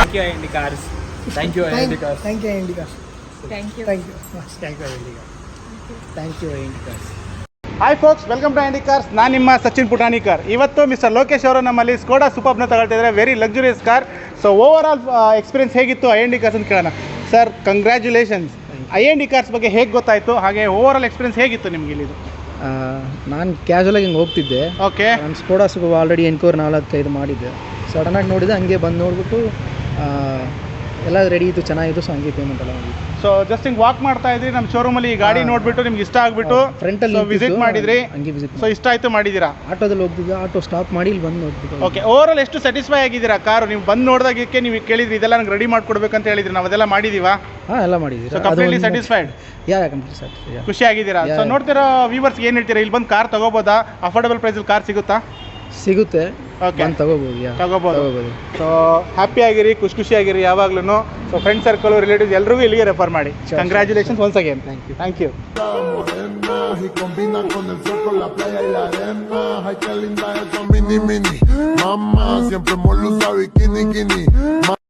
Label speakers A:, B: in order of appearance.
A: Thank you, IND Cars. Thank you, IND Cars.
B: Thank you, IND Cars.
C: Thank you.
B: Thank you.
A: Thank you, IND Cars. Thank you, IND Cars.
D: Hi folks, welcome to IND Cars. ನಾನು ನಿಮ್ಮ ಸಚಿನ್ ಪುಟಾಣಿಕರ್. ಇವತ್ತು mister Lokesh ಅವರು ನಮ್ಮಲ್ಲಿ Skoda ಸೂಪರ್ನ ತಗೊಳ್ತಾ ಇದ್ದಾರೆ. Very luxurious car. So over all experience ಹೇಗಿತ್ತು IND Cars ಅಂತ ಕೇಳೋಣ. Sir, congratulations. IND Cars ಬಗ್ಗೆ ಹೇಗೆ ಗೊತ್ತಾಯಿತು, ಹಾಗೆ ಓವರ್ ಆಲ್ ಎಕ್ಸ್ಪೀರಿಯನ್ಸ್ ಹೇಗಿತ್ತು ನಿಮಗೆ ಇಲ್ಲಿದು?
E: ನಾನು ಕ್ಯಾಶುವಲಾಗಿ ಹಿಂಗೆ ಹೋಗ್ತಿದ್ದೆ.
D: ಓಕೆ.
E: ನಾನು ಸ್ಕೋಡಾಸ್ಗೂ ಆಲ್ರೆಡಿ ಎನ್ಕ್ವೈರಿ 4-5 ಮಾಡಿದ್ದೆ. ಸಡನ್ನಾಗಿ ನೋಡಿದೆ, ಹಂಗೆ ಬಂದು ನೋಡಿಬಿಟ್ಟು ಎಲ್ಲ ರೆಡಿ ಇತ್ತು, ಚೆನ್ನಾಗಿತ್ತು. ಸೊ ಹಂಗೆ ಪೇಮೆಂಟ್ ಎಲ್ಲ ಹೋಗಿತ್ತು.
D: ಸೊ ಜಸ್ಟ್ ಹಿಂಗೆ ವಾಕ್ ಮಾಡ್ತಾ ಇದ್ರಿ, ನಮ್ಮ ಶೋರೂಮಲ್ಲಿ ಈ ಗಾಡಿ ನೋಡಿಬಿಟ್ಟು ನಿಮ್ಗೆ ಇಷ್ಟ ಆಗಿಬಿಟ್ಟು
E: ಫ್ರಂಟಲ್ಲಿ
D: ವಿಸಿಟ್ ಮಾಡಿದ್ರಿ.
E: ಹಂಗೆ ವಿಸಿಟ್.
D: ಸೊ ಇಷ್ಟ ಆಯಿತು, ಮಾಡಿದ್ದೀರಾ?
E: ಆಟೋದಲ್ಲಿ ಹೋಗ್ತಿದ್ದೆ, ಆಟೋ ಸ್ಟಾಪ್ ಮಾಡಿ ಇಲ್ಲಿ ಬಂದು ನೋಡ್ಬಿಟ್ಟು.
D: ಓಕೆ. ಓವರ್ ಆಲ್ ಎಷ್ಟು ಸ್ಯಾಟಿಸ್ಫೈ ಆಗಿದ್ದೀರಾ ಕಾರು? ನೀವು ಬಂದು ನೋಡಿದಾಗಕ್ಕೆ ನೀವು ಕೇಳಿದ್ರಿ ಇದೆಲ್ಲ ನಂಗೆ ರೆಡಿ ಮಾಡಿಕೊಡ್ಬೇಕಂತ ಹೇಳಿದ್ರಿ, ನಾವು ಅದೆಲ್ಲ ಮಾಡಿದೀವಾ?
E: ಹಾಂ, ಎಲ್ಲ ಮಾಡಿದ್ದೀವಿ.
D: So completely satisfied?
E: Complete satisfy.
D: ಖುಷಿ ಆಗಿದ್ದೀರಾ? ಸೊ ನೋಡ್ತಿರೋ ವ್ಯೂವರ್ಸ್ ಏನು ಹೇಳ್ತೀರಾ, ಇಲ್ಲಿ ಬಂದು ಕಾರ್ ತಗೋಬೋದಾ? ಅಫೋರ್ಡಬಲ್ ಪ್ರೈಸಲ್ಲಿ ಕಾರ್ ಸಿಗುತ್ತಾ?
E: ಸಿಗುತ್ತೆ.
D: ಓಕೆ,
E: ತಗೋಬೋದು.
D: ಸೊ ಹ್ಯಾಪಿ ಆಗಿರಿ, ಖುಷಿಯಾಗಿರಿ ಯಾವಾಗ್ಲೂ. ಸೊ ಫ್ರೆಂಡ್ ಸರ್ಕಲ್, ರಿಲೇಟಿವ್ಸ್ ಎಲ್ರಿಗೂ ಇಲ್ಲಿಗೆ ರೆಫರ್ ಮಾಡಿ. Congratulations once again. Thank you.
F: Y combina con el sol, con la playa y la arena. Ay, qué linda esa mini, mini. Mamá, siempre hemos usado bikini,